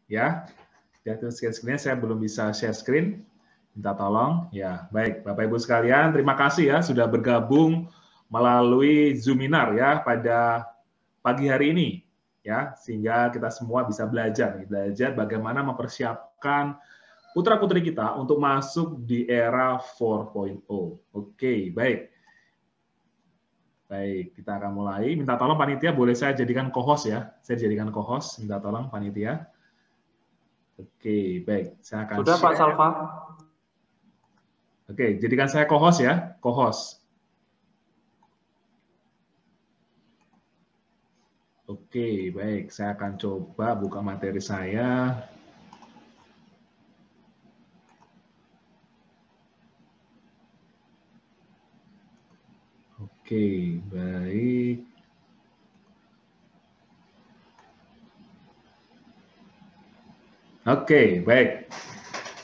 Ya, screen-nya saya belum bisa share screen. Minta tolong. Ya, baik. Bapak Ibu sekalian, terima kasih ya sudah bergabung melalui Zoominar ya pada pagi hari ini ya, sehingga kita semua bisa belajar bagaimana mempersiapkan putra-putri kita untuk masuk di era 4.0. Oke, baik. Baik, kita akan mulai. Minta tolong panitia, boleh saya jadikan co-host ya? Saya jadikan co-host, minta tolong panitia. Oke, baik. Saya akan Sudah, Pak Salva. Oke, jadikan saya co-host ya, co-host. Oke, baik. Saya akan coba buka materi saya. Oke, baik. Oke, baik.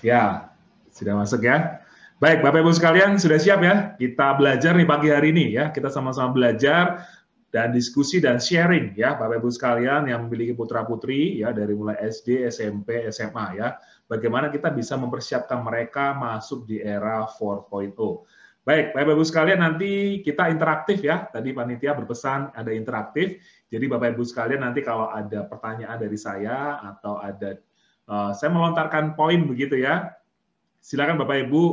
Ya, sudah masuk ya. Baik, Bapak Ibu sekalian, sudah siap ya? Kita belajar nih pagi hari ini ya. Kita sama-sama belajar dan diskusi dan sharing ya, Bapak Ibu sekalian yang memiliki putra-putri ya dari mulai SD, SMP, SMA ya. Bagaimana kita bisa mempersiapkan mereka masuk di era 4.0. Baik, Bapak Ibu sekalian, nanti kita interaktif ya. Tadi panitia berpesan ada interaktif. Jadi Bapak Ibu sekalian nanti kalau ada pertanyaan dari saya atau ada saya melontarkan poin begitu ya. Silakan Bapak Ibu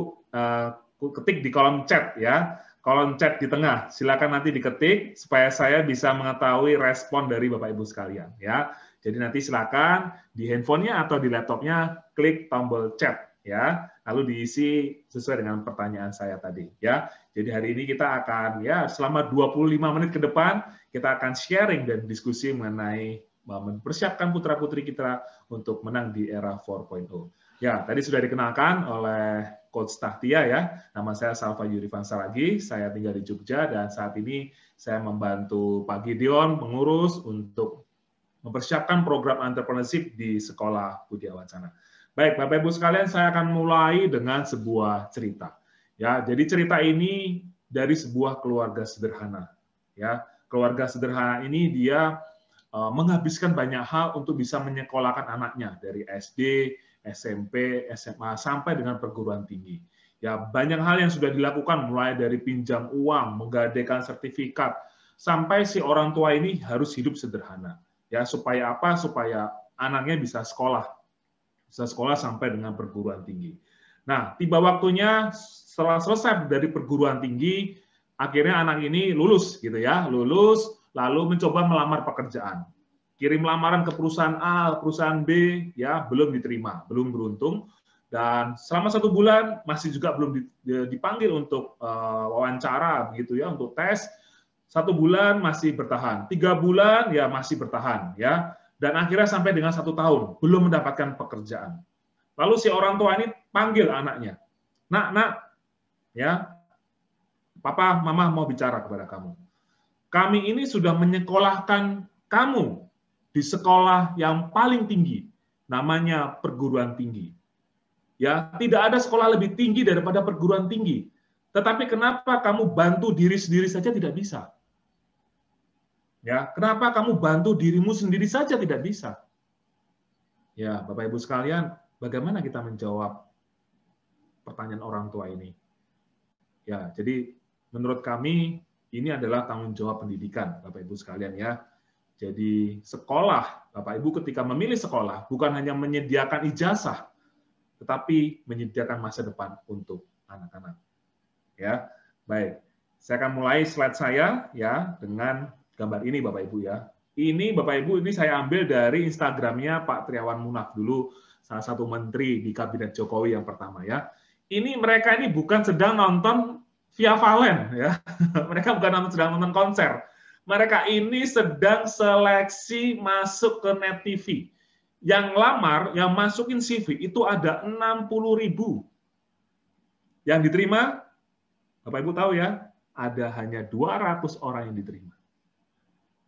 ketik di kolom chat ya. Kolom chat di tengah. Silakan nanti diketik supaya saya bisa mengetahui respon dari Bapak Ibu sekalian ya. Jadi nanti silakan di handphonenya atau di laptopnya klik tombol chat ya. Lalu diisi sesuai dengan pertanyaan saya tadi ya. Jadi hari ini kita akan ya selama 25 menit ke depan kita akan sharing dan diskusi mengenai mempersiapkan putra-putri kita untuk menang di era 4.0. Ya, tadi sudah dikenalkan oleh Coach Tahtia ya. Nama saya Salva Yurivan Saragi, saya tinggal di Jogja dan saat ini saya membantu Pak Gideon mengurus untuk mempersiapkan program entrepreneurship di Sekolah Budi Wacana. Baik, Bapak Ibu sekalian, saya akan mulai dengan sebuah cerita. Ya, jadi cerita ini dari sebuah keluarga sederhana. Ya, keluarga sederhana ini dia menghabiskan banyak hal untuk bisa menyekolahkan anaknya dari SD, SMP, SMA, sampai dengan perguruan tinggi. Ya, banyak hal yang sudah dilakukan, mulai dari pinjam uang, menggadaikan sertifikat, sampai si orang tua ini harus hidup sederhana. Ya, supaya apa? Supaya anaknya bisa sekolah sampai dengan perguruan tinggi. Nah, tiba waktunya setelah selesai dari perguruan tinggi, akhirnya anak ini lulus gitu ya, lulus lalu mencoba melamar pekerjaan. Kirim lamaran ke perusahaan A, perusahaan B, ya belum diterima, belum beruntung. Dan selama 1 bulan masih juga belum dipanggil untuk wawancara, begitu ya, untuk tes. 1 bulan masih bertahan, 3 bulan ya masih bertahan, ya. Dan akhirnya sampai dengan 1 tahun belum mendapatkan pekerjaan. Lalu si orang tua ini panggil anaknya, nak, ya, papa, mama mau bicara kepada kamu. Kami ini sudah menyekolahkan kamu di sekolah yang paling tinggi, namanya perguruan tinggi. Ya, tidak ada sekolah lebih tinggi daripada perguruan tinggi. Tetapi kenapa kamu bantu diri sendiri saja tidak bisa? Ya, kenapa kamu bantu dirimu sendiri saja tidak bisa? Ya, Bapak Ibu sekalian, bagaimana kita menjawab pertanyaan orang tua ini? Ya, jadi menurut kami ini adalah tanggung jawab pendidikan, Bapak Ibu sekalian ya. Jadi sekolah, Bapak Ibu ketika memilih sekolah bukan hanya menyediakan ijazah, tetapi menyediakan masa depan untuk anak-anak. Ya, baik. Saya akan mulai slide saya ya dengan gambar ini, Bapak Ibu ya. Ini Bapak Ibu ini saya ambil dari Instagramnya Pak Triawan Munaf dulu, salah satu menteri di kabinet Jokowi yang pertama ya. Ini mereka ini bukan sedang nonton Via Valen ya. Mereka bukan sedang nonton konser. Mereka ini sedang seleksi masuk ke Net TV. Yang lamar, yang masukin CV itu ada 60.000. Yang diterima, Bapak Ibu tahu ya, ada hanya 200 orang yang diterima.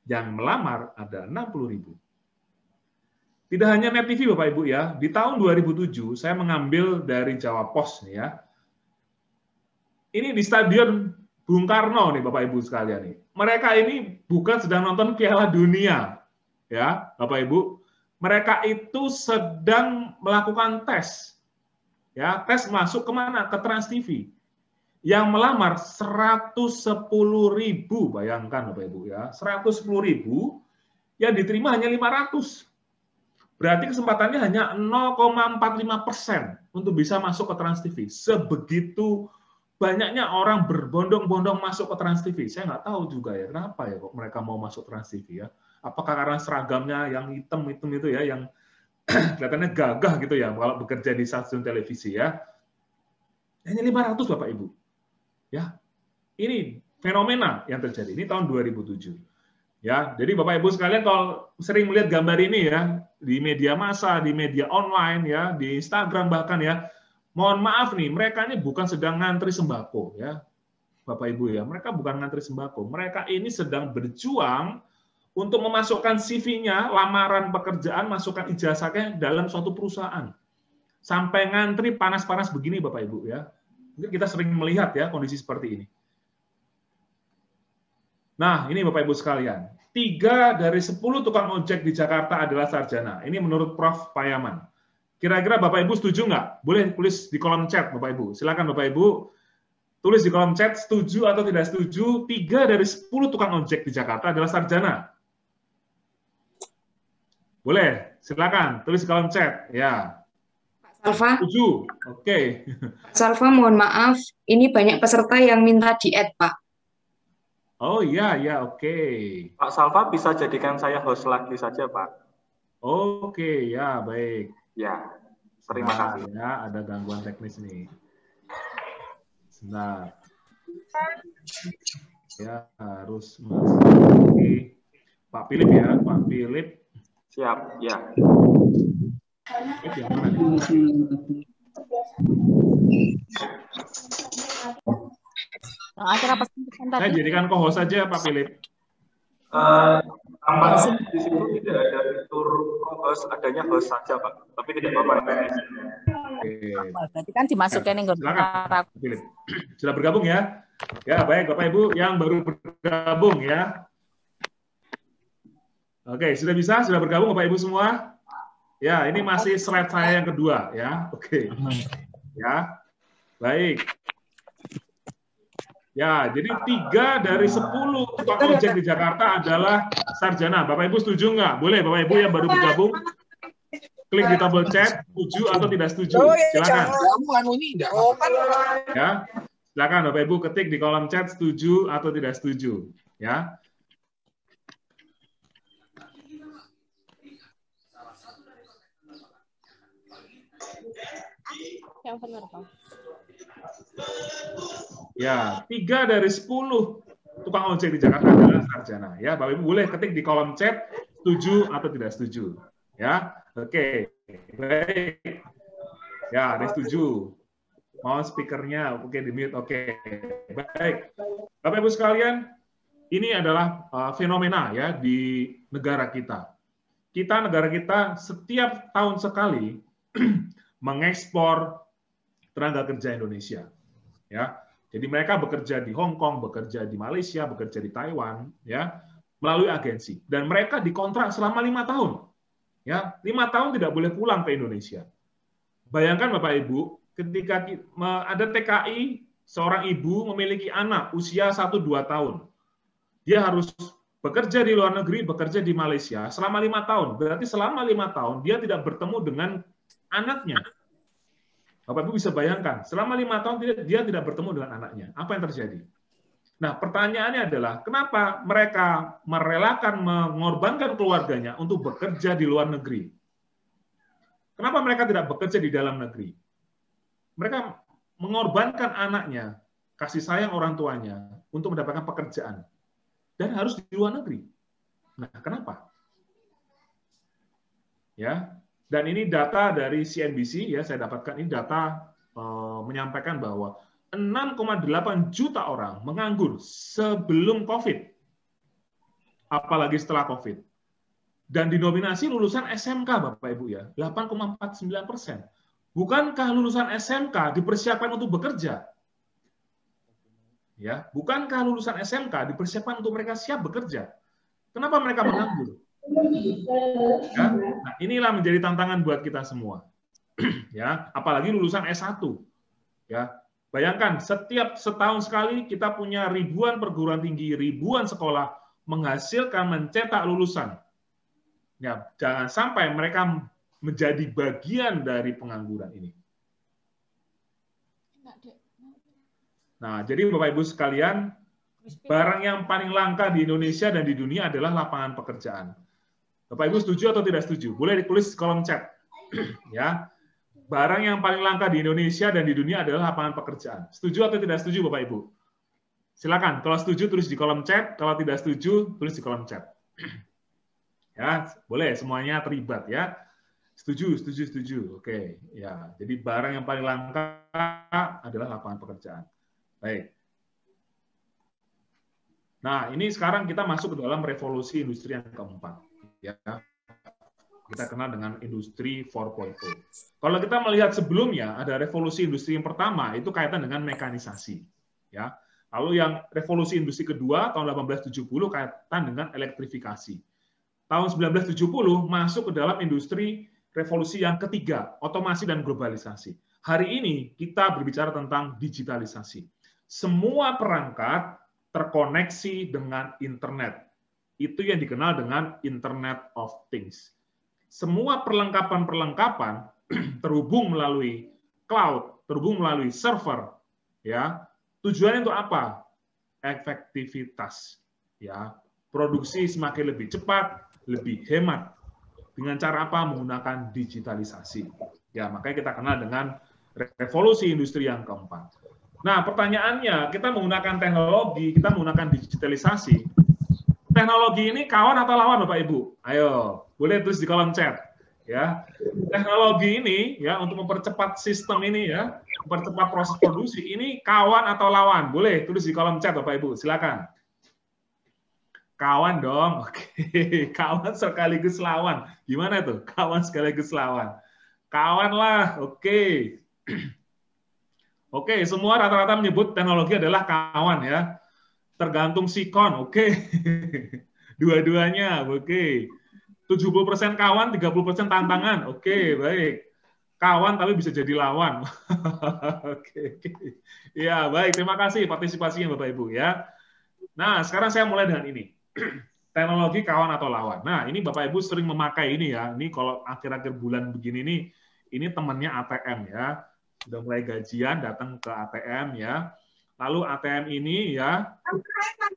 Yang melamar ada 60.000. Tidak hanya Net TV Bapak Ibu ya, di tahun 2007 saya mengambil dari Jawa Pos nih ya. Ini di Stadion Bung Karno nih Bapak Ibu sekalian nih. Mereka ini bukan sedang nonton Piala Dunia ya, Bapak Ibu. mereka itu sedang melakukan tes. Ya, tes masuk kemana? Ke Trans TV. Yang melamar 110.000, bayangkan Bapak Ibu ya, 110.000, yang diterima hanya 500. Berarti kesempatannya hanya 0,45% untuk bisa masuk ke Trans TV. Sebegitu banyaknya orang berbondong-bondong masuk ke Trans TV. Saya nggak tahu juga ya, kenapa ya kok mereka mau masuk Trans TV ya. Apakah karena seragamnya yang hitam-hitam itu ya, yang kelihatannya gagah gitu ya, kalau bekerja di stasiun televisi ya. Hanya 500 Bapak Ibu. Ya, ini fenomena yang terjadi. Ini tahun 2007. Ya, jadi Bapak Ibu sekalian kalau sering melihat gambar ini ya di media massa, di media online ya, di Instagram bahkan ya, mohon maaf nih, mereka ini bukan sedang ngantri sembako ya, Bapak Ibu ya, mereka bukan ngantri sembako, mereka ini sedang berjuang untuk memasukkan CV-nya, lamaran pekerjaan, masukkan ijazahnya dalam suatu perusahaan. Sampai ngantri panas-panas begini Bapak Ibu ya. Mungkin kita sering melihat ya kondisi seperti ini. Nah, ini Bapak Ibu sekalian, 3 dari 10 tukang ojek di Jakarta adalah sarjana. Ini menurut Prof. Payaman. Kira-kira Bapak Ibu setuju nggak? Boleh tulis di kolom chat Bapak Ibu. Silakan Bapak Ibu tulis di kolom chat setuju atau tidak setuju. 3 dari 10 tukang ojek di Jakarta adalah sarjana. Boleh, silakan tulis di kolom chat. Ya. Pak Salva. Setuju. Oke. Pak Salva, mohon maaf, ini banyak peserta yang minta di-add, Pak. Oh iya, ya oke. Pak Salva bisa jadikan saya host lagi saja, Pak. Oke, ya baik. Ya, terima kasih. Ya, ada gangguan teknis nih. Sebentar. Ya, harus masuk. Pak Philip ya, Pak Philip. Siap, ya. Yang mana nih? Saya jadikan co-host saja Pak Philip. Tampaknya di situ tidak ada fitur co-host, adanya host saja Pak, tapi tidak apa-apa. Oke. Berarti kan dimasukin yang silakan, Philip. Sudah bergabung ya? Ya baik Bapak Ibu yang baru bergabung ya. Oke, sudah bisa? Sudah bergabung Bapak Ibu semua? Ya, ini masih slide saya yang kedua ya. Oke. Ya, baik. Ya, jadi 3 dari 10 tukang ojek di Jakarta adalah sarjana. Bapak Ibu setuju nggak? Boleh Bapak Ibu yang baru bergabung klik di tombol chat, setuju atau tidak setuju. Silakan. Ya, silakan Bapak Ibu ketik di kolom chat setuju atau tidak setuju. Ya. Yang benar, Pak. Ya, 3 dari 10 tukang ojek di Jakarta adalah sarjana. Ya, Bapak Ibu boleh ketik di kolom chat setuju atau tidak setuju. Ya, oke, baik. Ya, ada setuju. Mau speakernya, oke di mute, oke. Baik, Bapak Ibu sekalian, ini adalah fenomena ya di negara kita. Negara kita setiap tahun sekali mengekspor tenaga kerja Indonesia. Ya, jadi mereka bekerja di Hong Kong, bekerja di Malaysia, bekerja di Taiwan, ya, melalui agensi. Dan mereka dikontrak selama 5 tahun. Ya, 5 tahun tidak boleh pulang ke Indonesia. Bayangkan Bapak Ibu, ketika ada TKI, seorang ibu memiliki anak usia 1-2 tahun. Dia harus bekerja di luar negeri, bekerja di Malaysia selama 5 tahun. Berarti selama 5 tahun dia tidak bertemu dengan anaknya. Bapak Ibu bisa bayangkan, selama 5 tahun dia tidak bertemu dengan anaknya. Apa yang terjadi? Nah, pertanyaannya adalah, kenapa mereka merelakan mengorbankan keluarganya untuk bekerja di luar negeri? Kenapa mereka tidak bekerja di dalam negeri? Mereka mengorbankan anaknya, kasih sayang orang tuanya, untuk mendapatkan pekerjaan. Dan harus di luar negeri. Nah, kenapa? Ya, dan ini data dari CNBC, ya saya dapatkan ini data menyampaikan bahwa 6,8 juta orang menganggur sebelum COVID, apalagi setelah COVID. Dan didominasi lulusan SMK, Bapak Ibu ya, 8,49%. Bukankah lulusan SMK dipersiapkan untuk bekerja? Ya, bukankah lulusan SMK dipersiapkan untuk mereka siap bekerja? Kenapa mereka menganggur? Ya? Nah, inilah menjadi tantangan buat kita semua. Ya, apalagi lulusan S1. Ya, bayangkan setiap setahun sekali kita punya ribuan perguruan tinggi, ribuan sekolah menghasilkan mencetak lulusan. Ya, jangan sampai mereka menjadi bagian dari pengangguran ini. Nah, jadi Bapak Ibu sekalian, barang yang paling langka di Indonesia dan di dunia adalah lapangan pekerjaan. Bapak Ibu setuju atau tidak setuju? Boleh ditulis di kolom chat. Ya, barang yang paling langka di Indonesia dan di dunia adalah lapangan pekerjaan. Setuju atau tidak setuju, Bapak Ibu? Silakan. Kalau setuju tulis di kolom chat. Kalau tidak setuju tulis di kolom chat. Ya, boleh semuanya terlibat ya. Setuju, setuju, setuju. Oke, ya. Jadi barang yang paling langka adalah lapangan pekerjaan. Baik. Nah, ini sekarang kita masuk ke dalam revolusi industri yang keempat. Ya. Kita kenal dengan industri 4.0. Kalau kita melihat sebelumnya, ada revolusi industri yang pertama, itu kaitan dengan mekanisasi. Ya. Lalu yang revolusi industri kedua, tahun 1870, kaitan dengan elektrifikasi. Tahun 1970, masuk ke dalam industri revolusi yang ketiga, otomasi dan globalisasi. Hari ini, kita berbicara tentang digitalisasi. Semua perangkat terkoneksi dengan internet. Itu yang dikenal dengan Internet of Things. Semua perlengkapan-perlengkapan terhubung melalui cloud, terhubung melalui server, ya. Tujuannya untuk apa? Efektivitas, ya. Produksi semakin lebih cepat, lebih hemat. Dengan cara apa? Menggunakan digitalisasi. Ya, makanya kita kenal dengan revolusi industri yang keempat. Nah, pertanyaannya, kita menggunakan teknologi, kita menggunakan digitalisasi. Teknologi ini kawan atau lawan, Bapak Ibu? Ayo, boleh tulis di kolom chat. Ya, teknologi ini ya untuk mempercepat sistem ini ya, mempercepat proses produksi ini kawan atau lawan? Boleh tulis di kolom chat, Bapak Ibu. Silakan. Kawan dong. Oke, kawan sekaligus lawan. Gimana tuh? Kawan sekaligus lawan. Kawan lah. Oke. Oke, semua rata-rata menyebut teknologi adalah kawan ya. Tergantung sikon, oke. Dua-duanya, oke. 70% kawan, 30% tantangan. Oke, baik. Kawan tapi bisa jadi lawan. Oke. Ya, baik. Terima kasih partisipasinya Bapak Ibu ya. Nah, sekarang saya mulai dengan ini. Teknologi kawan atau lawan. Nah, ini Bapak Ibu sering memakai ini ya. Ini kalau akhir-akhir bulan begini nih, ini temannya ATM ya. Sudah mulai gajian, datang ke ATM ya. Lalu ATM ini ya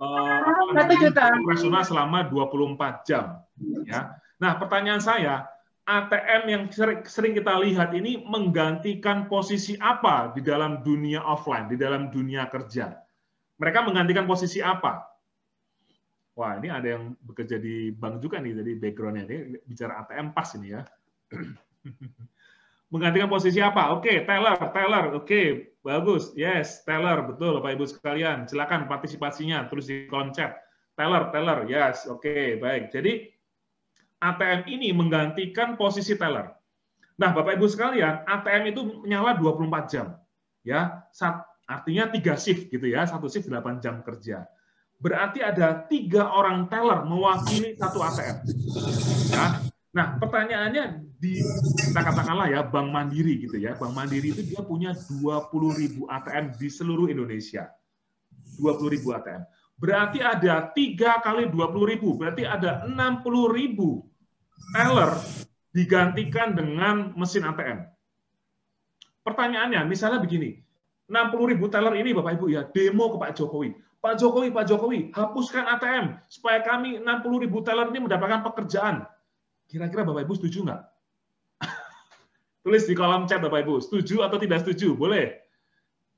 operasional selama 24 jam. Ya. Nah, pertanyaan saya, ATM yang sering kita lihat ini menggantikan posisi apa di dalam dunia offline, di dalam dunia kerja? Mereka menggantikan posisi apa? Wah, ini ada yang bekerja di bank juga nih, jadi background-nya ini bicara ATM pas ini ya. Menggantikan posisi apa? Oke, teller. Oke, bagus. Yes, teller. Betul, Bapak Ibu sekalian. Silakan partisipasinya, tulis di kolom chat. Teller. Yes, oke, baik. Jadi, ATM ini menggantikan posisi teller. Nah, Bapak Ibu sekalian, ATM itu menyala 24 jam. Ya, artinya 3 shift gitu ya. 1 shift 8 jam kerja. Berarti ada 3 orang teller mewakili satu ATM. Ya. Nah, pertanyaannya kita katakanlah ya Bank Mandiri gitu ya. Bank Mandiri itu dia punya 20.000 ATM di seluruh Indonesia. 20.000 ATM. Berarti ada 3 kali 20.000, berarti ada 60.000 teller digantikan dengan mesin ATM. Pertanyaannya, misalnya begini, 60.000 teller ini Bapak Ibu ya demo ke Pak Jokowi. Pak Jokowi, hapuskan ATM supaya kami 60.000 teller ini mendapatkan pekerjaan. Kira-kira Bapak Ibu setuju nggak? Tulis di kolom chat Bapak Ibu, setuju atau tidak setuju? Boleh.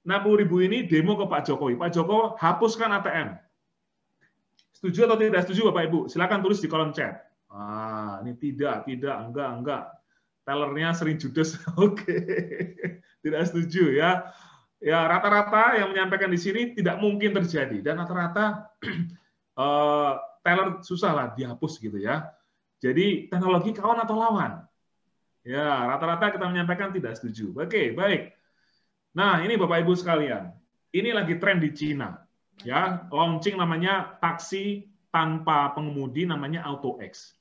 60.000 ini demo ke Pak Jokowi. Pak Jokowi, hapuskan ATM. Setuju atau tidak setuju Bapak Ibu? Silakan tulis di kolom chat. Ah, ini tidak, enggak. Tellernya sering judes. Oke. Tidak setuju ya. Ya, rata-rata yang menyampaikan di sini tidak mungkin terjadi. Dan rata-rata teller susah lah dihapus gitu ya. Jadi teknologi kawan atau lawan? Ya, rata-rata kita menyampaikan tidak setuju. Oke, baik. Nah, ini Bapak Ibu sekalian. Ini lagi tren di Cina. Ya, launching namanya taksi tanpa pengemudi namanya AutoX.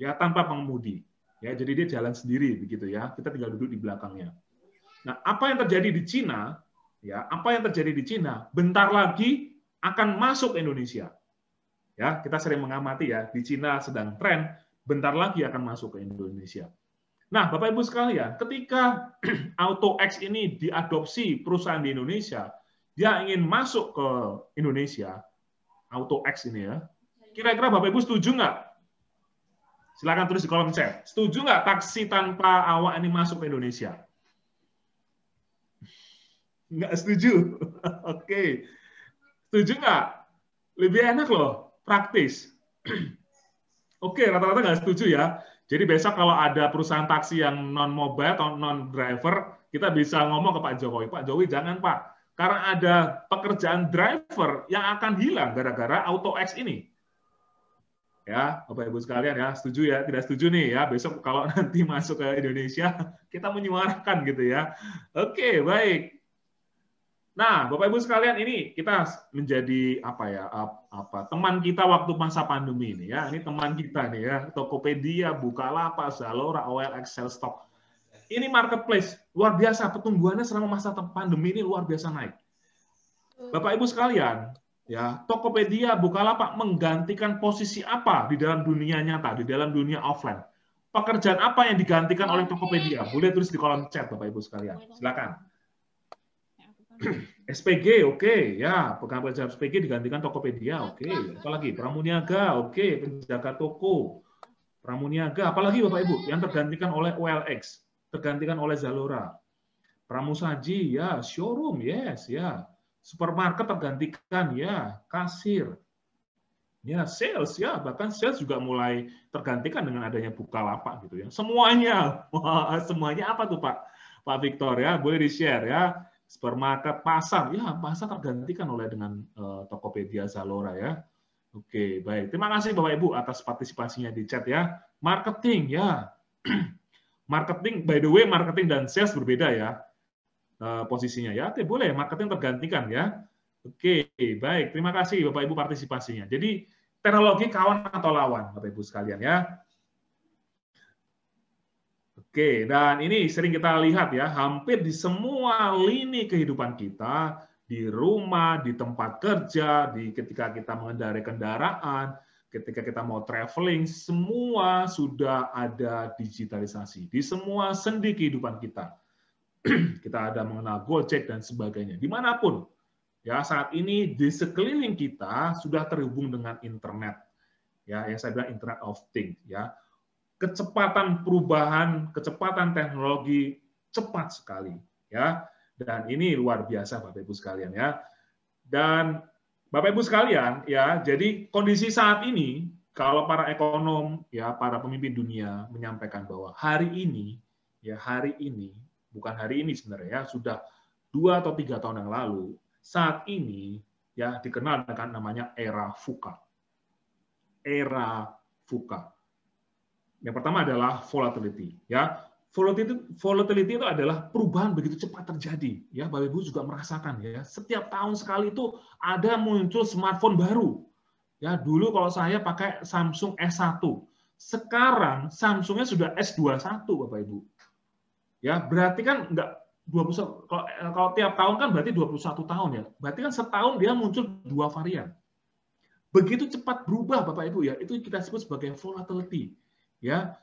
ya tanpa pengemudi. Ya, jadi dia jalan sendiri begitu ya. Kita tinggal duduk di belakangnya. Nah, apa yang terjadi di Cina? Ya, apa yang terjadi di Cina? Bentar lagi akan masuk Indonesia. Ya, kita sering mengamati ya, di Cina sedang tren, bentar lagi akan masuk ke Indonesia. Nah, Bapak Ibu sekalian, ketika AutoX ini diadopsi perusahaan di Indonesia, dia ingin masuk ke Indonesia, AutoX ini ya, kira-kira Bapak Ibu setuju nggak? Silakan tulis di kolom chat. Setuju nggak taksi tanpa awak ini masuk ke Indonesia? Nggak setuju. Oke. Setuju nggak? Lebih enak loh, praktis. Oke, rata-rata nggak setuju ya. Jadi besok kalau ada perusahaan taksi yang non-mobile atau non-driver, kita bisa ngomong ke Pak Jokowi, Pak Jokowi jangan Pak, karena ada pekerjaan driver yang akan hilang gara-gara AutoX ini. Ya, Bapak Ibu sekalian ya, setuju ya, tidak setuju nih ya, besok kalau nanti masuk ke Indonesia, kita menyuarakan gitu ya. Oke, baik. Nah, Bapak Ibu sekalian, ini kita menjadi teman kita waktu masa pandemi ini ya. Ini teman kita nih ya, Tokopedia, Bukalapak, Zalora, OLX, Sellstock. Ini marketplace luar biasa, pertumbuhannya selama masa pandemi ini luar biasa naik. Bapak Ibu sekalian, ya, Tokopedia, Bukalapak menggantikan posisi apa di dalam dunia nyata, di dalam dunia offline? Pekerjaan apa yang digantikan oleh Tokopedia? Boleh tulis di kolom chat, Bapak Ibu sekalian. Silakan. SPG, oke, ya, pekerjaan SPG digantikan Tokopedia, oke. Apalagi Pramuniaga, oke, penjaga toko, Pramuniaga, apalagi Bapak Ibu yang tergantikan oleh OLX, tergantikan oleh Zalora, Pramusaji, ya, showroom, yes, ya, supermarket tergantikan, ya, kasir, ya, sales, ya, bahkan sales juga mulai tergantikan dengan adanya Bukalapak gitu ya. Semuanya, wah, semuanya apa tuh Pak Victor ya, boleh di-share ya. Supermarket, pasar, ya pasar tergantikan oleh dengan Tokopedia, Zalora ya. Oke, baik. Terima kasih Bapak Ibu atas partisipasinya di chat ya. Marketing ya, marketing. By the way, marketing dan sales berbeda ya posisinya ya. Oke, boleh. Marketing tergantikan ya. Oke, baik. Terima kasih Bapak Ibu partisipasinya. Jadi teknologi kawan atau lawan, Bapak Ibu sekalian ya. Oke, dan ini sering kita lihat ya, hampir di semua lini kehidupan kita, di rumah, di tempat kerja, ketika kita mengendarai kendaraan, ketika kita mau traveling, semua sudah ada digitalisasi. Di semua sendi kehidupan kita. Kita ada mengenal Gojek dan sebagainya. Dimanapun, ya saat ini di sekeliling kita sudah terhubung dengan internet. Ya, yang saya bilang Internet of Things. Ya. Kecepatan perubahan, kecepatan teknologi cepat sekali, ya. Dan ini luar biasa, Bapak Ibu sekalian, ya. Dan Bapak Ibu sekalian, ya. Jadi kondisi saat ini, kalau para ekonom, ya, para pemimpin dunia menyampaikan bahwa hari ini, bukan hari ini sebenarnya, ya, sudah 2 atau 3 tahun yang lalu, saat ini, ya, dikenal dengan namanya era VUCA. Era VUCA. Yang pertama adalah volatility, ya. Volatility itu adalah perubahan begitu cepat terjadi, ya. Bapak Ibu juga merasakan, ya. Setiap tahun sekali itu ada muncul smartphone baru. Ya, dulu kalau saya pakai Samsung S1, sekarang Samsungnya sudah S21, Bapak Ibu. Ya, berarti kan enggak 21, kalau tiap tahun kan berarti 21 tahun ya. Berarti kan setahun dia muncul 2 varian. Begitu cepat berubah Bapak Ibu ya, itu kita sebut sebagai volatility. Ya,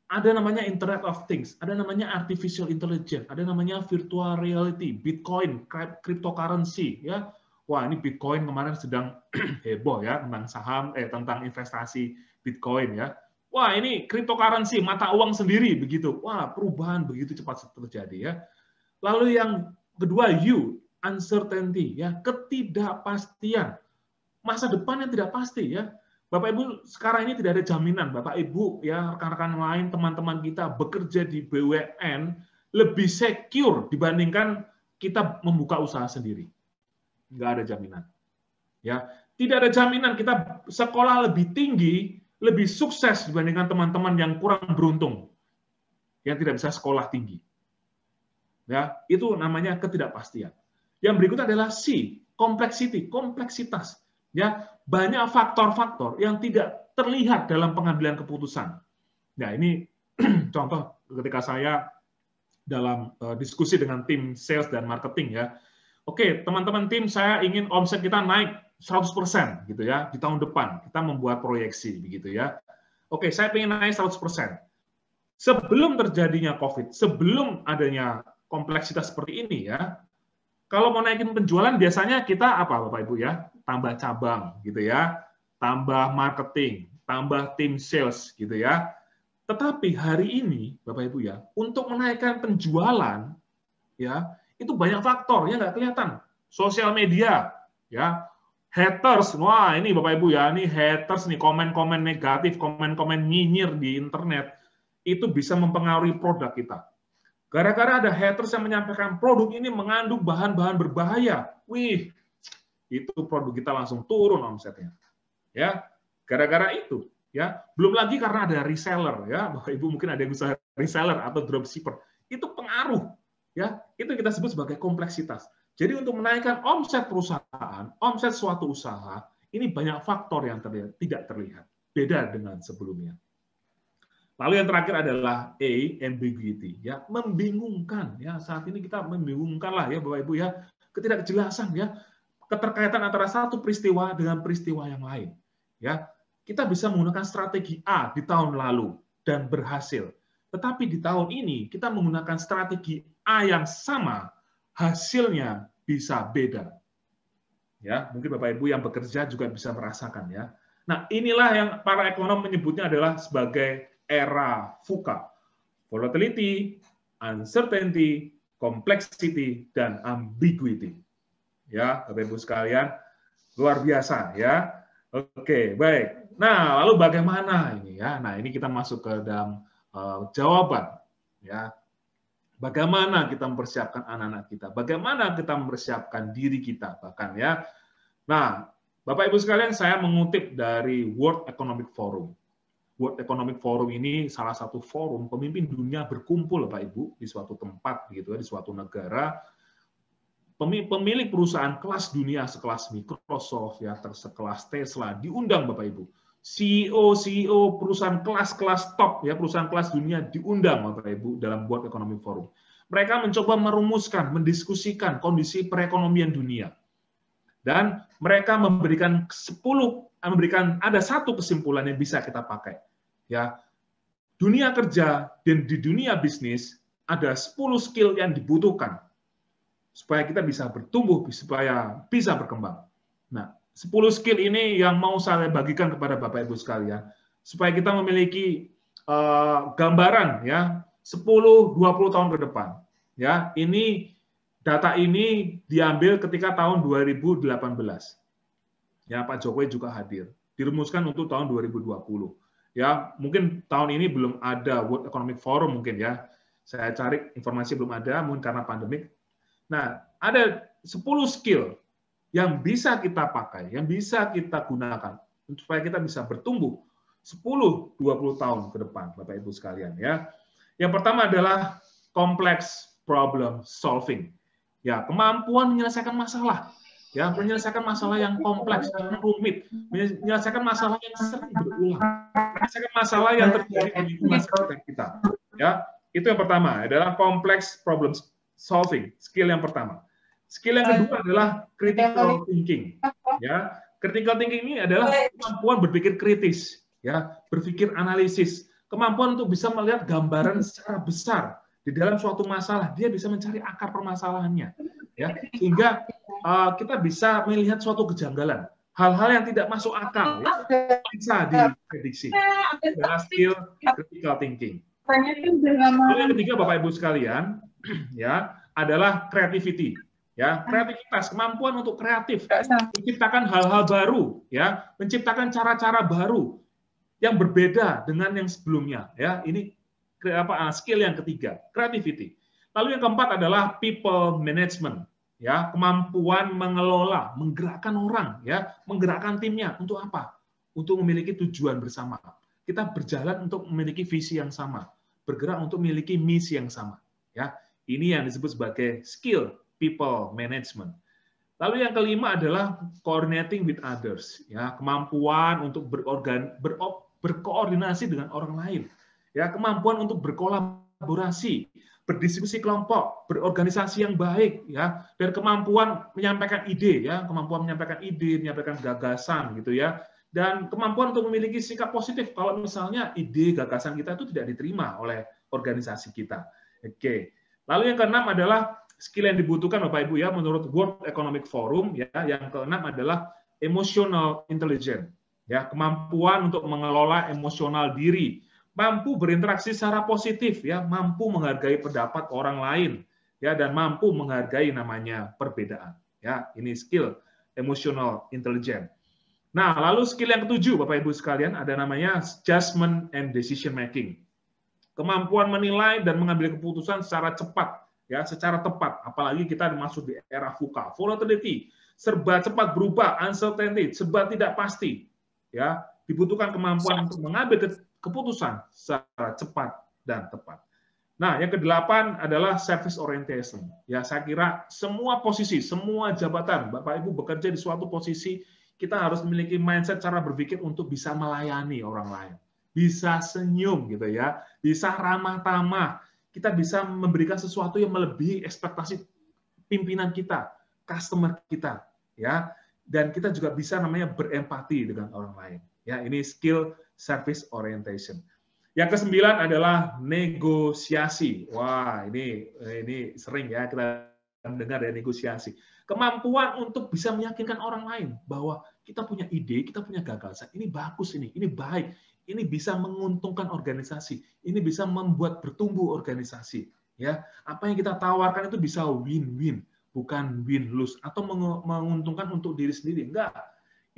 ada namanya Internet of Things, ada namanya artificial intelligence, ada namanya virtual reality, Bitcoin, cryptocurrency, ya. Wah, ini Bitcoin kemarin sedang heboh ya tentang saham, tentang investasi Bitcoin ya. Wah, ini cryptocurrency, mata uang sendiri begitu. Wah, perubahan begitu cepat terjadi ya. Lalu yang kedua, uncertainty ya, ketidakpastian. Masa depan yang tidak pasti ya. Bapak Ibu, sekarang ini tidak ada jaminan. Bapak Ibu, ya rekan-rekan lain, teman-teman kita bekerja di BUMN lebih secure dibandingkan kita membuka usaha sendiri. Nggak ada jaminan. Ya, tidak ada jaminan kita sekolah lebih tinggi, lebih sukses dibandingkan teman-teman yang kurang beruntung, yang tidak bisa sekolah tinggi. Ya, itu namanya ketidakpastian. Yang berikut adalah C, complexity, kompleksitas. Ya, banyak faktor-faktor yang tidak terlihat dalam pengambilan keputusan. Nah, ini contoh ketika saya dalam diskusi dengan tim sales dan marketing ya. Oke, teman-teman tim, saya ingin omset kita naik 100% gitu ya di tahun depan. Kita membuat proyeksi begitu ya. Oke, saya ingin naik 100%. Sebelum terjadinya COVID, sebelum adanya kompleksitas seperti ini ya, kalau mau naikin penjualan biasanya kita apa Bapak Ibu ya? Tambah cabang gitu ya, tambah marketing, tambah tim sales gitu ya. Tetapi hari ini Bapak Ibu ya, untuk menaikkan penjualan ya, itu banyak faktor ya nggak kelihatan. Sosial media ya, haters, wah ini Bapak Ibu ya, ini haters nih, komen-komen negatif, komen-komen nyinyir di internet itu bisa mempengaruhi produk kita. Gara-gara ada haters yang menyampaikan produk ini mengandung bahan-bahan berbahaya, wih, itu produk kita langsung turun omsetnya. Ya, gara-gara itu, ya. Belum lagi karena ada reseller, ya, Bapak Ibu mungkin ada yang usaha reseller atau dropshipper, itu pengaruh, ya. Itu kita sebut sebagai kompleksitas. Jadi untuk menaikkan omset perusahaan, omset suatu usaha, ini banyak faktor yang tidak terlihat, beda dengan sebelumnya. Lalu yang terakhir adalah A, ambiguity, ya, membingungkan, ya. Saat ini kita membingungkan lah, ya, Bapak Ibu ya, ketidakjelasan, ya, keterkaitan antara satu peristiwa dengan peristiwa yang lain, ya. Kita bisa menggunakan strategi A di tahun lalu dan berhasil, tetapi di tahun ini kita menggunakan strategi A yang sama, hasilnya bisa beda. Ya, mungkin Bapak Ibu yang bekerja juga bisa merasakan, ya. Nah, inilah yang para ekonom menyebutnya adalah sebagai era VUCA, volatility, uncertainty, complexity, dan ambiguity. Ya, Bapak Ibu sekalian, luar biasa ya. Oke, baik. Nah, lalu bagaimana ini ya? Nah, ini kita masuk ke dalam jawaban ya. Bagaimana kita mempersiapkan anak-anak kita? Bagaimana kita mempersiapkan diri kita bahkan ya. Nah, Bapak Ibu sekalian, saya mengutip dari World Economic Forum. World Economic Forum ini salah satu forum pemimpin dunia berkumpul Bapak Ibu di suatu tempat gitu ya, di suatu negara. Pemilik perusahaan kelas dunia sekelas Microsoft ya, sekelas Tesla diundang Bapak Ibu. CEO perusahaan kelas top ya, perusahaan kelas dunia diundang Bapak Ibu dalam World Economic Forum. Mereka mencoba merumuskan, mendiskusikan kondisi perekonomian dunia. Dan mereka memberikan ada satu kesimpulan yang bisa kita pakai. Ya, dunia kerja dan di dunia bisnis ada 10 skill yang dibutuhkan supaya kita bisa bertumbuh, supaya bisa berkembang. Nah, 10 skill ini yang mau saya bagikan kepada Bapak Ibu sekalian, supaya kita memiliki gambaran ya 10-20 tahun ke depan. Ya, ini data ini diambil ketika tahun 2018. Ya, Pak Jokowi juga hadir. Dirumuskan untuk tahun 2020. Ya, mungkin tahun ini belum ada World Economic Forum mungkin ya. Saya cari informasi belum ada, mungkin karena pandemik. Nah, ada 10 skill yang bisa kita pakai, yang bisa kita gunakan supaya kita bisa bertumbuh 10-20 tahun ke depan, Bapak Ibu sekalian ya. Yang pertama adalah complex problem solving. Ya, kemampuan menyelesaikan masalah. Ya, menyelesaikan masalah yang kompleks, yang rumit, menyelesaikan masalah yang sering berulang, menyelesaikan masalah yang terjadi di lingkungan sekitar kita. Ya, itu yang pertama adalah complex problem solving, skill yang pertama. Skill yang kedua adalah critical thinking. Ya, critical thinking ini adalah kemampuan berpikir kritis, ya, berpikir analisis, kemampuan untuk bisa melihat gambaran secara besar di dalam suatu masalah, dia bisa mencari akar permasalahannya, ya, sehingga kita bisa melihat suatu kejanggalan, hal-hal yang tidak masuk akal, ya, bisa diprediksi. Adalah skill critical thinking. Lalu yang ketiga, Bapak Ibu sekalian, ya, adalah creativity. Ya, kreativitas, kemampuan untuk kreatif, menciptakan hal-hal baru, ya, menciptakan cara-cara baru yang berbeda dengan yang sebelumnya. Ya, ini skill yang ketiga, creativity. Lalu yang keempat adalah people management. Ya, kemampuan mengelola, menggerakkan orang, ya, menggerakkan timnya untuk apa? Untuk memiliki tujuan bersama. Kita berjalan untuk memiliki visi yang sama, bergerak untuk memiliki misi yang sama. Ya, ini yang disebut sebagai skill people management. Lalu yang kelima adalah coordinating with others, ya, kemampuan untuk berkoordinasi dengan orang lain. ya, kemampuan untuk berkolaborasi, berdiskusi kelompok, berorganisasi yang baik, ya, dan kemampuan menyampaikan ide, ya, kemampuan menyampaikan ide, menyampaikan gagasan, gitu ya, dan kemampuan untuk memiliki sikap positif kalau misalnya ide gagasan kita itu tidak diterima oleh organisasi kita. Oke. Lalu yang keenam adalah skill yang dibutuhkan Bapak Ibu ya menurut World Economic Forum ya, yang keenam adalah emotional intelligence. Ya, kemampuan untuk mengelola emosional diri, mampu berinteraksi secara positif ya, mampu menghargai pendapat orang lain ya, dan mampu menghargai namanya perbedaan. Ya, ini skill emotional intelligence. Nah, lalu skill yang ketujuh Bapak Ibu sekalian ada namanya judgment and decision making. Kemampuan menilai dan mengambil keputusan secara cepat, ya, secara tepat. Apalagi kita masuk di era VUCA, volatility, serba cepat berubah, uncertainty, serba tidak pasti. Ya, dibutuhkan kemampuan untuk mengambil keputusan secara cepat dan tepat. Nah, yang kedelapan adalah service orientation. Ya, saya kira semua posisi, semua jabatan, Bapak Ibu bekerja di suatu posisi, kita harus memiliki mindset cara berpikir untuk bisa melayani orang lain. Bisa senyum gitu ya, bisa ramah tamah, kita bisa memberikan sesuatu yang melebihi ekspektasi pimpinan kita, customer kita, ya, dan kita juga bisa namanya berempati dengan orang lain. Ya, ini skill service orientation. Yang kesembilan adalah negosiasi. Wah, ini sering ya kita mendengar ya negosiasi. Kemampuan untuk bisa meyakinkan orang lain bahwa kita punya ide, kita punya gagasan, ini bagus ini baik. Ini bisa menguntungkan organisasi, ini bisa membuat bertumbuh organisasi. Ya, apa yang kita tawarkan itu bisa win-win, bukan win-lose atau menguntungkan untuk diri sendiri. Enggak.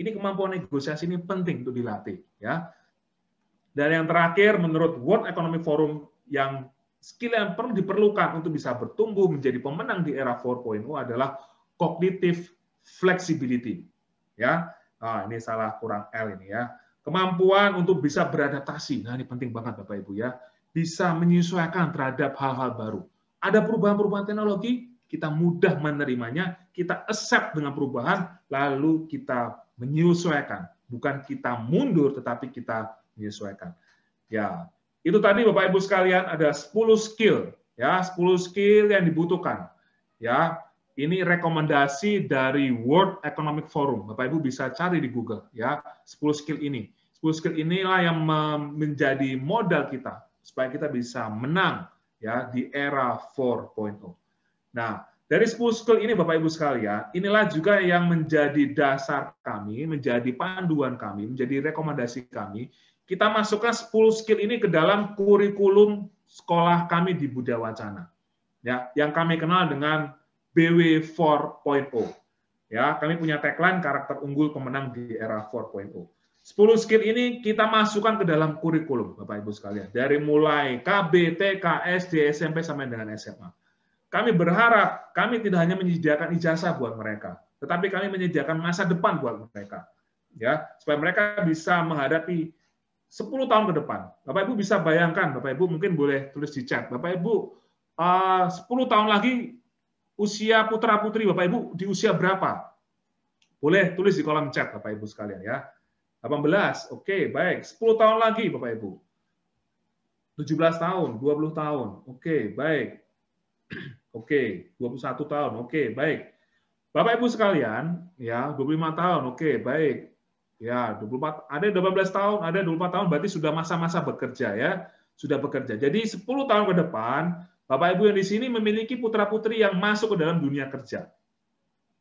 Ini kemampuan negosiasi ini penting untuk dilatih. Ya. Dan yang terakhir, menurut World Economic Forum, yang skill yang perlu diperlukan untuk bisa bertumbuh menjadi pemenang di era 4.0 adalah cognitive flexibility. Ya, ini salah kurang L ini ya. Kemampuan untuk bisa beradaptasi. Nah, ini penting banget Bapak Ibu ya. Bisa menyesuaikan terhadap hal-hal baru. Ada perubahan-perubahan teknologi, kita mudah menerimanya, kita accept dengan perubahan, lalu kita menyesuaikan. Bukan kita mundur, tetapi kita menyesuaikan. Ya, itu tadi Bapak Ibu sekalian ada 10 skill, ya, 10 skill yang dibutuhkan. Ya, ini rekomendasi dari World Economic Forum. Bapak Ibu bisa cari di Google ya, 10 skill ini. 10 skill inilah yang menjadi modal kita supaya kita bisa menang ya di era 4.0. Nah, dari 10 skill ini Bapak Ibu sekalian, inilah juga yang menjadi dasar kami, menjadi panduan kami, menjadi rekomendasi kami. Kita masukkan 10 skill ini ke dalam kurikulum sekolah kami di Buddha Wacana. Ya, yang kami kenal dengan BW 4.0. Ya, kami punya tagline karakter unggul pemenang di era 4.0. 10 skill ini kita masukkan ke dalam kurikulum, Bapak Ibu sekalian. Dari mulai KB, TK, SD, SMP sampai dengan SMA. Kami berharap kami tidak hanya menyediakan ijazah buat mereka, tetapi kami menyediakan masa depan buat mereka. Ya, supaya mereka bisa menghadapi 10 tahun ke depan. Bapak Ibu bisa bayangkan, Bapak Ibu mungkin boleh tulis di chat. Bapak Ibu 10 tahun lagi usia putra-putri Bapak Ibu di usia berapa? Boleh tulis di kolom chat Bapak Ibu sekalian ya. 18, oke, baik. 10 tahun lagi Bapak Ibu. 17 tahun, 20 tahun, oke, baik. Oke, 21 tahun, oke, baik. Bapak Ibu sekalian, ya, 25 tahun, oke, baik. Ya, 24, ada 18 tahun, ada 24 tahun, berarti sudah masa-masa bekerja ya. Sudah bekerja. Jadi 10 tahun ke depan, Bapak Ibu yang di sini memiliki putra-putri yang masuk ke dalam dunia kerja.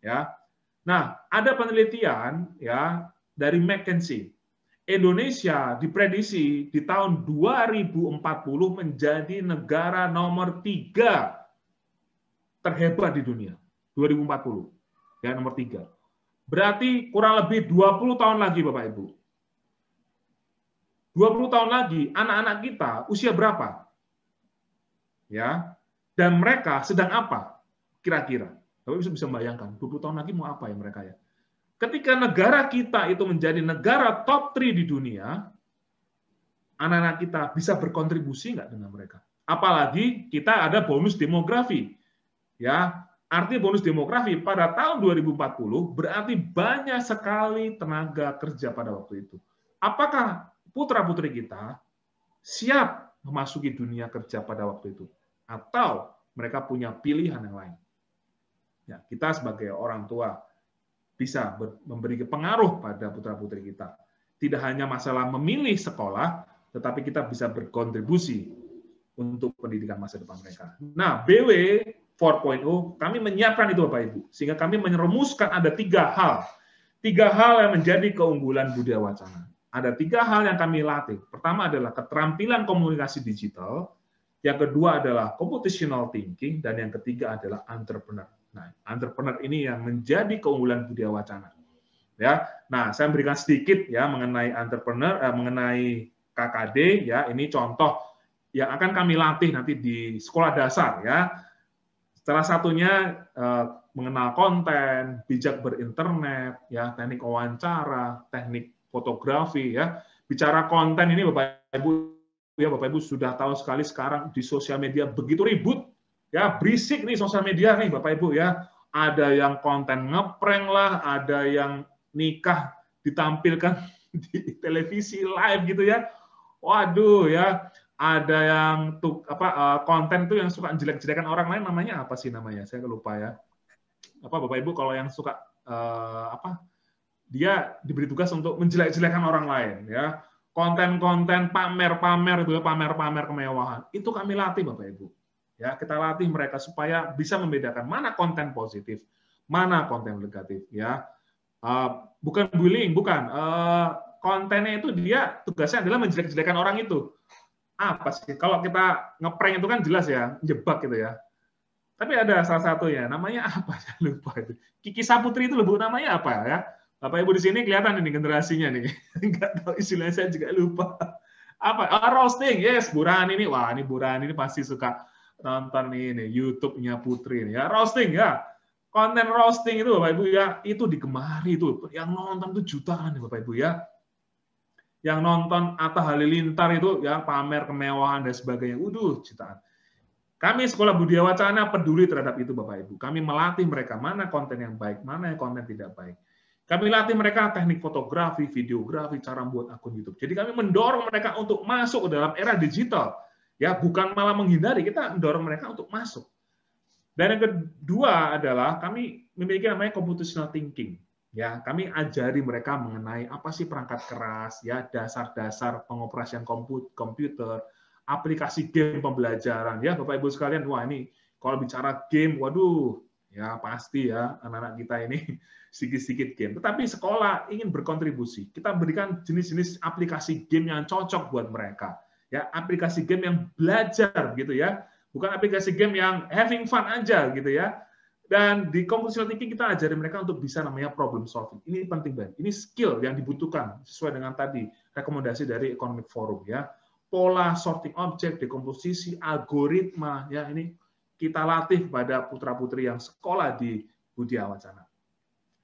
Ya. Nah, ada penelitian ya dari McKinsey. Indonesia diprediksi di tahun 2040 menjadi negara nomor 3 terhebat di dunia. 2040. Ya, nomor 3. Berarti kurang lebih 20 tahun lagi Bapak Ibu. 20 tahun lagi anak-anak kita usia berapa? Ya, dan mereka sedang apa kira-kira? Bapak bisa membayangkan 20 tahun lagi mau apa ya mereka ya? Ketika negara kita itu menjadi negara top 3 di dunia, anak-anak kita bisa berkontribusi nggak dengan mereka? Apalagi kita ada bonus demografi. Ya, arti bonus demografi pada tahun 2040 berarti banyak sekali tenaga kerja pada waktu itu. Apakah putra-putri kita siap memasuki dunia kerja pada waktu itu, atau mereka punya pilihan yang lain. Ya, kita sebagai orang tua bisa memberi pengaruh pada putra-putri kita. Tidak hanya masalah memilih sekolah, tetapi kita bisa berkontribusi untuk pendidikan masa depan mereka. Nah, BW 4.0 kami menyiapkan itu Bapak Ibu, sehingga kami merumuskan ada 3 hal. 3 hal yang menjadi keunggulan Budaya Wacana. Ada 3 hal yang kami latih. Pertama adalah keterampilan komunikasi digital, yang kedua adalah computational thinking, dan yang ketiga adalah entrepreneur. Nah, entrepreneur ini yang menjadi keunggulan Budaya Wacana. Ya, nah saya berikan sedikit ya mengenai entrepreneur, mengenai KKD. Ya, ini contoh yang akan kami latih nanti di sekolah dasar. Ya, salah satunya mengenal konten, bijak berinternet, ya, teknik wawancara, teknik fotografi, ya. Bicara konten ini Bapak Ibu sudah tahu sekali sekarang di sosial media begitu ribut, ya, berisik nih sosial media nih Bapak Ibu ya. Ada yang konten ngeprank lah, ada yang nikah ditampilkan di televisi live gitu ya. Waduh ya. Ada yang konten tuh yang suka jelek-jelekan orang lain, namanya apa sih namanya? Saya lupa ya. Bapak Ibu kalau yang suka dia diberi tugas untuk menjelek-jelekan orang lain ya. Konten-konten pamer-pamer itu ya, pamer-pamer kemewahan. Itu kami latih Bapak Ibu. Ya, kita latih mereka supaya bisa membedakan mana konten positif, mana konten negatif ya. Bukan bullying, bukan. Kontennya itu dia tugasnya adalah menjelek-jelekan orang itu. Apa sih? Kalau kita ngeprank itu kan jelas ya, jebak gitu ya. Tapi ada salah satunya, namanya apa? Saya lupa itu. Kiki Saputri itu Bu, namanya apa ya? Bapak Ibu di sini kelihatan ini generasinya nih. Enggak tahu istilahnya, saya juga lupa. Apa? Roasting, yes, Burhan ini. Wah, ini Burhan ini pasti suka nonton ini YouTube-nya Putri ini ya. Roasting ya. Konten roasting itu Bapak Ibu ya, itu digemari itu. Yang nonton itu jutaan Bapak Ibu ya. Yang nonton Atta Halilintar itu ya pamer kemewahan dan sebagainya. Jutaan. Kami Sekolah Budaya Wacana peduli terhadap itu Bapak Ibu. Kami melatih mereka mana konten yang baik, mana yang konten tidak baik. Kami latih mereka teknik fotografi, videografi, cara membuat akun YouTube. Jadi kami mendorong mereka untuk masuk ke dalam era digital. Ya, bukan malah menghindari, kita mendorong mereka untuk masuk. Dan yang kedua adalah kami memiliki namanya computational thinking. Ya, kami ajari mereka mengenai apa sih perangkat keras, ya, dasar-dasar pengoperasian komputer, aplikasi game pembelajaran, ya, Bapak Ibu sekalian. Wah, ini kalau bicara game, waduh, ya pasti ya anak-anak kita ini sedikit-sedikit game. Tetapi sekolah ingin berkontribusi. Kita berikan jenis-jenis aplikasi game yang cocok buat mereka. Ya, aplikasi game yang belajar gitu ya. Bukan aplikasi game yang having fun aja gitu ya. Dan di computational thinking kita ajari mereka untuk bisa namanya problem solving. Ini penting banget. Ini skill yang dibutuhkan sesuai dengan tadi rekomendasi dari Economic Forum ya. Pola, sorting object, dekomposisi, algoritma ya, ini kita latih pada putra-putri yang sekolah di Budaya Wacana.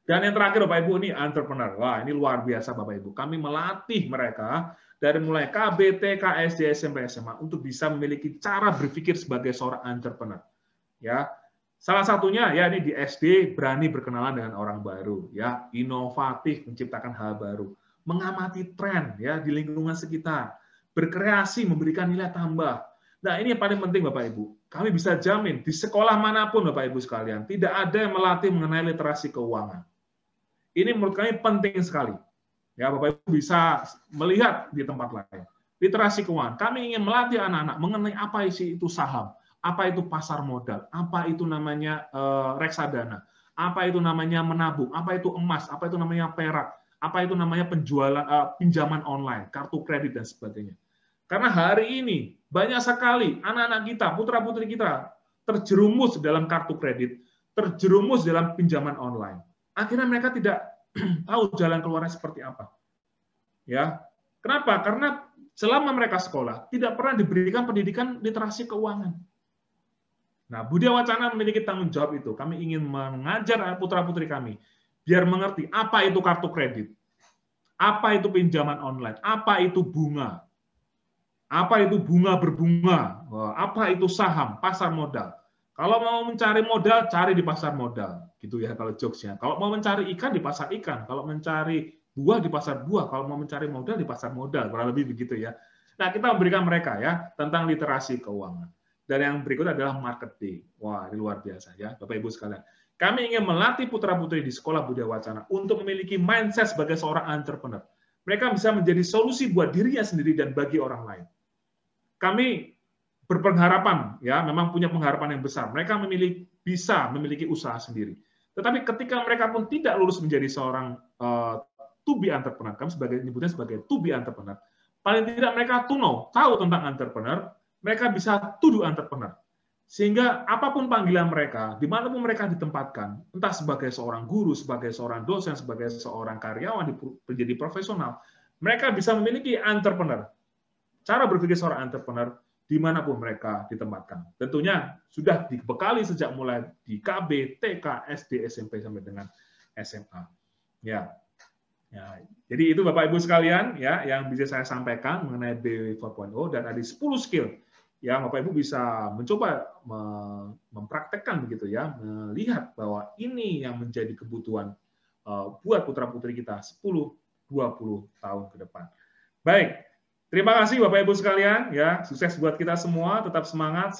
Dan yang terakhir Bapak Ibu, ini entrepreneur. Wah, ini luar biasa Bapak Ibu. Kami melatih mereka dari mulai KBT, KSD, SMP, SMA untuk bisa memiliki cara berpikir sebagai seorang entrepreneur. Ya. Salah satunya ya ini di SD berani berkenalan dengan orang baru, ya, inovatif, menciptakan hal baru, mengamati tren ya di lingkungan sekitar, berkreasi, memberikan nilai tambah. Nah, ini yang paling penting Bapak Ibu. Kami bisa jamin di sekolah manapun Bapak Ibu sekalian, tidak ada yang melatih mengenai literasi keuangan. Ini menurut kami penting sekali. Ya, Bapak Ibu bisa melihat di tempat lain. Literasi keuangan. Kami ingin melatih anak-anak mengenai apa isi itu saham, apa itu pasar modal, apa itu namanya reksadana, apa itu namanya menabung, apa itu emas, apa itu namanya perak, apa itu namanya penjualan pinjaman online, kartu kredit dan sebagainya. Karena hari ini banyak sekali anak-anak kita, putra-putri kita terjerumus dalam kartu kredit, terjerumus dalam pinjaman online. Akhirnya mereka tidak tahu jalan keluarnya seperti apa. Ya. Kenapa? Karena selama mereka sekolah tidak pernah diberikan pendidikan literasi keuangan. Nah, Budaya Wacana memiliki tanggung jawab itu. Kami ingin mengajar putra-putri kami biar mengerti apa itu kartu kredit, apa itu pinjaman online, apa itu bunga, apa itu bunga berbunga, apa itu saham, pasar modal. Kalau mau mencari modal, cari di pasar modal, gitu ya kalau jokesnya. Kalau mau mencari ikan di pasar ikan, kalau mencari buah di pasar buah, kalau mau mencari modal di pasar modal, kurang lebih begitu ya. Nah, kita memberikan mereka ya tentang literasi keuangan. Dan yang berikut adalah marketing. Wah, ini luar biasa ya, Bapak Ibu sekalian. Kami ingin melatih putra-putri di Sekolah Budaya Wacana untuk memiliki mindset sebagai seorang entrepreneur. Mereka bisa menjadi solusi buat dirinya sendiri dan bagi orang lain. Kami berpengharapan, ya, memang punya pengharapan yang besar. Mereka bisa memiliki usaha sendiri. Tetapi ketika mereka pun tidak lulus menjadi seorang to be entrepreneur, kami nyebutnya sebagai to be entrepreneur, paling tidak mereka tahu tentang entrepreneur, mereka bisa to do entrepreneur. Sehingga apapun panggilan mereka, dimanapun mereka ditempatkan, entah sebagai seorang guru, sebagai seorang dosen, sebagai seorang karyawan, menjadi profesional, mereka bisa memiliki entrepreneur. Cara berpikir seorang entrepreneur dimanapun mereka ditempatkan. Tentunya sudah dibekali sejak mulai di KB, TK, SD, SMP, sampai dengan SMA. Ya. Ya, jadi itu Bapak Ibu sekalian ya yang bisa saya sampaikan mengenai BW 4.0 dan ada 10 skill yang Bapak Ibu bisa mencoba mempraktekkan begitu ya, melihat bahwa ini yang menjadi kebutuhan buat putra-putri kita 10-20 tahun ke depan. Baik, terima kasih Bapak Ibu sekalian ya, sukses buat kita semua, tetap semangat.